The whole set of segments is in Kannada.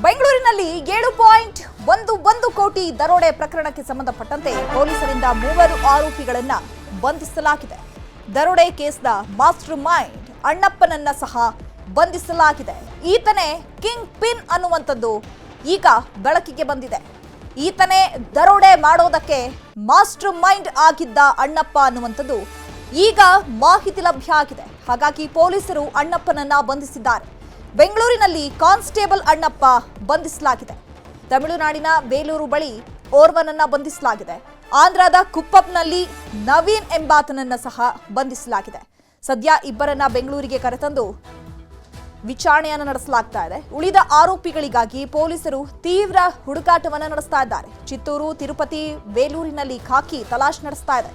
ಬೆಂಗಳೂರಿನಲ್ಲಿ 7.11 ಕೋಟಿ ದರೋಡೆ ಪ್ರಕರಣಕ್ಕೆ ಸಂಬಂಧಪಟ್ಟಂತೆ ಪೊಲೀಸರಿಂದ 3 ಆರೋಪಿಗಳನ್ನ ಬಂಧಿಸಲಾಗಿದೆ. ದರೋಡೆ ಕೇಸ್ನ ಮಾಸ್ಟರ್ ಮೈಂಡ್ ಅಣ್ಣಪ್ಪನನ್ನ ಸಹ ಬಂಧಿಸಲಾಗಿದೆ. ಈತನೇ ಕಿಂಗ್ ಪಿನ್ ಅನ್ನುವಂಥದ್ದು ಈಗ ಬೆಳಕಿಗೆ ಬಂದಿದೆ. ಈತನೇ ದರೋಡೆ ಮಾಡೋದಕ್ಕೆ ಮಾಸ್ಟರ್ ಮೈಂಡ್ ಆಗಿದ್ದ ಅಣ್ಣಪ್ಪ ಅನ್ನುವಂಥದ್ದು ಈಗ ಮಾಹಿತಿ ಲಭ್ಯ ಆಗಿದೆ. ಹಾಗಾಗಿ ಪೊಲೀಸರು ಅಣ್ಣಪ್ಪನನ್ನ ಬಂಧಿಸಿದ್ದಾರೆ. ಬೆಂಗಳೂರಿನಲ್ಲಿ ಕಾನ್ಸ್ಟೇಬಲ್ ಅಣ್ಣಪ್ಪ ಬಂಧಿಸಲಾಗಿದೆ. ತಮಿಳುನಾಡಿನ ಬೇಲೂರು ಬಳಿ ಓರ್ವನನ್ನ ಬಂಧಿಸಲಾಗಿದೆ. ಆಂಧ್ರದ ಕುಪ್ಪಂನಲ್ಲಿ ನವೀನ್ ಎಂಬಾತನನ್ನ ಸಹ ಬಂಧಿಸಲಾಗಿದೆ. ಸದ್ಯ ಇಬ್ಬರನ್ನ ಬೆಂಗಳೂರಿಗೆ ಕರೆತಂದು ವಿಚಾರಣೆಯನ್ನು ನಡೆಸಲಾಗ್ತಾ ಇದೆ. ಉಳಿದ ಆರೋಪಿಗಳಿಗಾಗಿ ಪೊಲೀಸರು ತೀವ್ರ ಹುಡುಕಾಟವನ್ನು ನಡೆಸ್ತಾ ಇದ್ದಾರೆ. ಚಿತ್ತೂರು, ತಿರುಪತಿ, ಬೇಲೂರಿನಲ್ಲಿ ಖಾಕಿ ತಲಾಶ್ ನಡೆಸ್ತಾ ಇದೆ.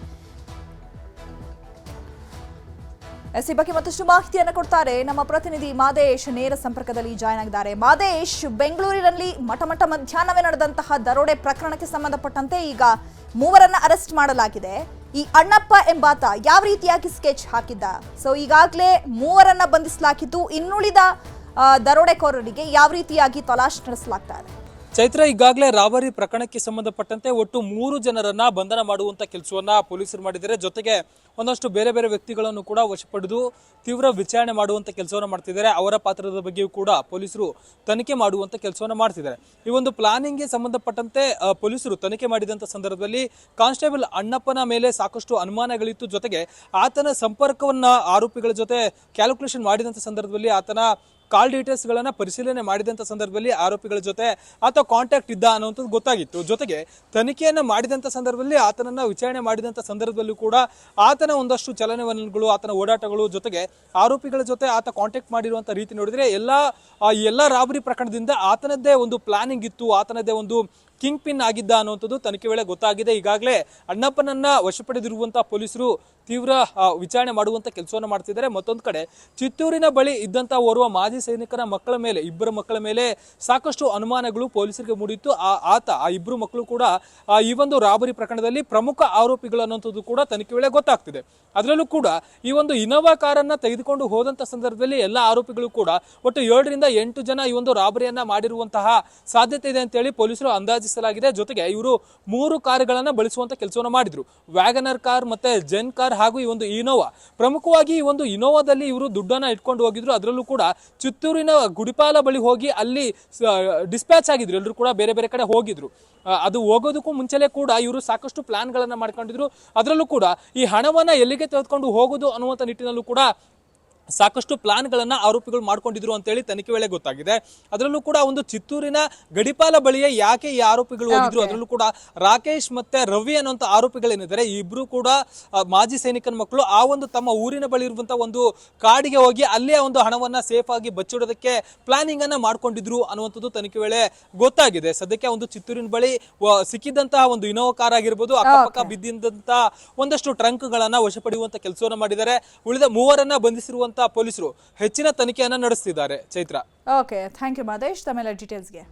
ಈ ಬಗ್ಗೆ ಮತ್ತಷ್ಟು ಮಾಹಿತಿಯನ್ನು ಕೊಡ್ತಾರೆ ನಮ್ಮ ಪ್ರತಿನಿಧಿ ಮಾದೇಶ್. ನೇರ ಸಂಪರ್ಕದಲ್ಲಿ ಜಾಯ್ನ್ ಆಗಿದ್ದಾರೆ. ಮಾದೇಶ್, ಬೆಂಗಳೂರಿನಲ್ಲಿ ಮಠ ಮಧ್ಯಾಹ್ನವೇ ನಡೆದಂತಹ ದರೋಡೆ ಪ್ರಕರಣಕ್ಕೆ ಸಂಬಂಧಪಟ್ಟಂತೆ ಈಗ 3 ಅರೆಸ್ಟ್ ಮಾಡಲಾಗಿದೆ. ಈ ಅಣ್ಣಪ್ಪ ಎಂಬಾತ ಯಾವ ರೀತಿಯಾಗಿ ಸ್ಕೆಚ್ ಹಾಕಿದ್ದ? ಸೊ ಈಗಾಗಲೇ 3 ಬಂಧಿಸಲಾಗಿದ್ದು, ಇನ್ನುಳಿದ ದರೋಡೆಕೋರರಿಗೆ ಯಾವ ರೀತಿಯಾಗಿ ತಲಾಶ್ ನಡೆಸಲಾಗ್ತಾ ಇದೆ? ಚೈತ್ರ, ಈಗಾಗಲೇ ರಾಬರಿ ಪ್ರಕರಣಕ್ಕೆ ಸಂಬಂಧಪಟ್ಟಂತೆ ಒಟ್ಟು 3 ಜನರನ್ನ ಬಂಧನ ಮಾಡುವಂತ ಕೆಲಸವನ್ನ ಪೊಲೀಸರು ಮಾಡಿದ್ದಾರೆ. ಜೊತೆಗೆ ಒಂದಷ್ಟು ಬೇರೆ ಬೇರೆ ವ್ಯಕ್ತಿಗಳನ್ನು ಕೂಡ ವಶಪಡೆದು ತೀವ್ರ ವಿಚಾರಣೆ ಮಾಡುವಂತ ಕೆಲಸವನ್ನ ಮಾಡ್ತಿದ್ದಾರೆ. ಅವರ ಪಾತ್ರದ ಬಗ್ಗೆಯೂ ಕೂಡ ಪೊಲೀಸರು ತನಿಖೆ ಮಾಡುವಂತ ಕೆಲಸವನ್ನ ಮಾಡ್ತಿದ್ದಾರೆ. ಈ ಒಂದು ಪ್ಲಾನಿಂಗ್ಗೆ ಸಂಬಂಧಪಟ್ಟಂತೆ ಪೊಲೀಸರು ತನಿಖೆ ಮಾಡಿದಂತ ಸಂದರ್ಭದಲ್ಲಿ ಕಾನ್ಸ್ಟೇಬಲ್ ಅಣ್ಣಪ್ಪನ ಮೇಲೆ ಸಾಕಷ್ಟು ಅನುಮಾನಗಳಿತ್ತು. ಜೊತೆಗೆ ಆತನ ಸಂಪರ್ಕವನ್ನ ಆರೋಪಿಗಳ ಜೊತೆ ಕ್ಯಾಲ್ಕುಲೇಷನ್ ಮಾಡಿದಂತ ಸಂದರ್ಭದಲ್ಲಿ ಆತನ ಕಾಲ್ ಡೀಟೇಲ್ಸ್ ಗಳನ್ನ ಪರಿಶೀಲನೆ ಮಾಡಿದಂತ ಸಂದರ್ಭದಲ್ಲಿ ಆರೋಪಿಗಳ ಜೊತೆ ಆತ ಕಾಂಟ್ಯಾಕ್ಟ್ ಇದ್ದ ಅನ್ನುವಂಥದ್ದು ಗೊತ್ತಾಗಿತ್ತು. ಜೊತೆಗೆ ತನಿಖೆಯನ್ನ ಮಾಡಿದಂತ ಸಂದರ್ಭದಲ್ಲಿ ಆತನನ್ನ ವಿಚಾರಣೆ ಮಾಡಿದಂತ ಸಂದರ್ಭದಲ್ಲೂ ಕೂಡ ಆತನ ಒಂದಷ್ಟು ಚಲನವಲನಗಳು, ಆತನ ಓಡಾಟಗಳು, ಜೊತೆಗೆ ಆರೋಪಿಗಳ ಜೊತೆ ಆತ ಕಾಂಟ್ಯಾಕ್ಟ್ ಮಾಡಿರುವಂತ ರೀತಿ ನೋಡಿದ್ರೆ ಎಲ್ಲ ರಾಬರಿ ಪ್ರಕರಣದಿಂದ ಆತನದ್ದೇ ಒಂದು ಪ್ಲಾನಿಂಗ್ ಇತ್ತು, ಆತನದ್ದೇ ಒಂದು ಕಿಂಗ್ ಪಿನ್ ಆಗಿದ್ದ ಅನ್ನುವಂಥದ್ದು ತನಿಖೆ ವೇಳೆ ಗೊತ್ತಾಗಿದೆ. ಈಗಾಗಲೇ ಅಣ್ಣಪ್ಪನನ್ನ ವಶಪಡೆದಿರುವಂತಹ ಪೊಲೀಸರು ತೀವ್ರ ವಿಚಾರಣೆ ಮಾಡುವಂತ ಕೆಲಸವನ್ನ ಮಾಡ್ತಿದ್ದಾರೆ. ಮತ್ತೊಂದು ಕಡೆ ಚಿತ್ತೂರಿನ ಬಳಿ ಇದ್ದಂತಹ ಓರ್ವ ಮಾಜಿ ಸೈನಿಕರ ಮಕ್ಕಳ ಮೇಲೆ, ಇಬ್ಬರ ಮಕ್ಕಳ ಮೇಲೆ ಸಾಕಷ್ಟು ಅನುಮಾನಗಳು ಪೊಲೀಸರಿಗೆ ಮೂಡಿತ್ತು. ಆ ಇಬ್ಬರು ಮಕ್ಕಳು ಕೂಡ ಈ ಒಂದು ರಾಬರಿ ಪ್ರಕರಣದಲ್ಲಿ ಪ್ರಮುಖ ಆರೋಪಿಗಳು ಅನ್ನುವಂಥದ್ದು ಕೂಡ ತನಿಖೆ ವೇಳೆ ಗೊತ್ತಾಗ್ತಿದೆ. ಅದರಲ್ಲೂ ಕೂಡ ಈ ಒಂದು ಇನೋವಾ ಕಾರನ್ನ ತೆಗೆದುಕೊಂಡು ಹೋದಂತ ಸಂದರ್ಭದಲ್ಲಿ ಎಲ್ಲ ಆರೋಪಿಗಳು ಕೂಡ ಒಟ್ಟು 7 ರಿಂದ 8 ಜನ ಈ ಒಂದು ರಾಬರಿಯನ್ನ ಮಾಡಿರುವಂತಹ ಸಾಧ್ಯತೆ ಇದೆ ಅಂತ ಹೇಳಿ ಪೊಲೀಸರು ಅಂದಾಜಿಸಲಾಗಿದೆ. ಜೊತೆಗೆ ಇವರು 3 ಕಾರುಗಳನ್ನ ಬಳಸುವಂತ ಕೆಲಸವನ್ನ ಮಾಡಿದ್ರು. ವ್ಯಾಗನರ್ ಕಾರ್ ಮತ್ತೆ ಜೆನ್ ಕಾರ್ ಹಾಗೂ ಈ ಒಂದು ಇನೋವಾ. ಪ್ರಮುಖವಾಗಿ ಈ ಒಂದು ಇನೋವಾದಲ್ಲಿ ಇವರು ದುಡ್ಡನ್ನ ಇಟ್ಕೊಂಡು ಹೋಗಿದ್ರು. ಅದರಲ್ಲೂ ಕೂಡ ಚಿತ್ತೂರಿನ ಗುಡಿಪಾಲ ಬಳಿ ಹೋಗಿ ಅಲ್ಲಿ ಡಿಸ್ಪ್ಯಾಚ್ ಆಗಿದ್ರು. ಎಲ್ಲರೂ ಕೂಡ ಬೇರೆ ಬೇರೆ ಕಡೆ ಹೋಗಿದ್ರು. ಅದು ಹೋಗೋದಕ್ಕೂ ಮುಂಚೆಲೆ ಕೂಡ ಇವರು ಸಾಕಷ್ಟು ಪ್ಲಾನ್ ಗಳನ್ನ ಮಾಡ್ಕೊಂಡಿದ್ರು. ಅದರಲ್ಲೂ ಕೂಡ ಈ ಹಣವನ್ನ ಎಲ್ಲಿಗೆ ತೆಗೆದುಕೊಂಡು ಹೋಗೋದು ಅನ್ನುವಂಥ ನಿಟ್ಟಿನಲ್ಲೂ ಕೂಡ ಸಾಕಷ್ಟು ಪ್ಲಾನ್ಗಳನ್ನ ಆರೋಪಿಗಳು ಮಾಡ್ಕೊಂಡಿದ್ರು ಅಂತೇಳಿ ತನಿಖೆ ವೇಳೆ ಗೊತ್ತಾಗಿದೆ. ಅದರಲ್ಲೂ ಕೂಡ ಒಂದು ಚಿತ್ತೂರಿನ ಗಡಿಪಾಲ ಬಳಿಯೇ ಯಾಕೆ ಈ ಆರೋಪಿಗಳು ಹೋಗಿದ್ರು, ಅದರಲ್ಲೂ ಕೂಡ ರಾಕೇಶ್ ಮತ್ತೆ ರವಿ ಅನ್ನುವಂಥ ಆರೋಪಿಗಳೇನಿದ್ದಾರೆ ಈ ಇಬ್ರು ಕೂಡ ಮಾಜಿ ಸೈನಿಕನ ಮಕ್ಕಳು. ಆ ಒಂದು ತಮ್ಮ ಊರಿನ ಬಳಿ ಇರುವಂತಹ ಒಂದು ಕಾಡಿಗೆ ಹೋಗಿ ಅಲ್ಲೇ ಒಂದು ಹಣವನ್ನ ಸೇಫ್ ಆಗಿ ಬಚ್ಚಿಡೋದಕ್ಕೆ ಪ್ಲಾನಿಂಗ್ ಅನ್ನ ಮಾಡ್ಕೊಂಡಿದ್ರು ಅನ್ನುವಂಥದ್ದು ತನಿಖೆ ವೇಳೆ ಗೊತ್ತಾಗಿದೆ. ಸದ್ಯಕ್ಕೆ ಒಂದು ಚಿತ್ತೂರಿನ ಬಳಿ ಸಿಕ್ಕಿದಂತಹ ಒಂದು ಇನೋವಾ ಕಾರ್ ಆಗಿರ್ಬೋದು, ಅಕ್ಕಪಕ್ಕ ಬಿದ್ದಂತಹ ಒಂದಷ್ಟು ಟ್ರಂಕ್ ಗಳನ್ನ ವಶಪಡೆಯುವಂತ ಕೆಲಸವನ್ನ ಮಾಡಿದ್ದಾರೆ. ಉಳಿದ 3 ಬಂಧಿಸಿರುವಂತ ಪೊಲೀಸರು ಹೆಚ್ಚಿನ ತನಿಖೆಯನ್ನ ನಡೆಸುತ್ತಿದ್ದಾರೆ. Chaitra, okay, thank you Madesh ತಮ್ಮೆಲ್ಲ ಡೀಟೇಲ್ಸ್ಗೆ.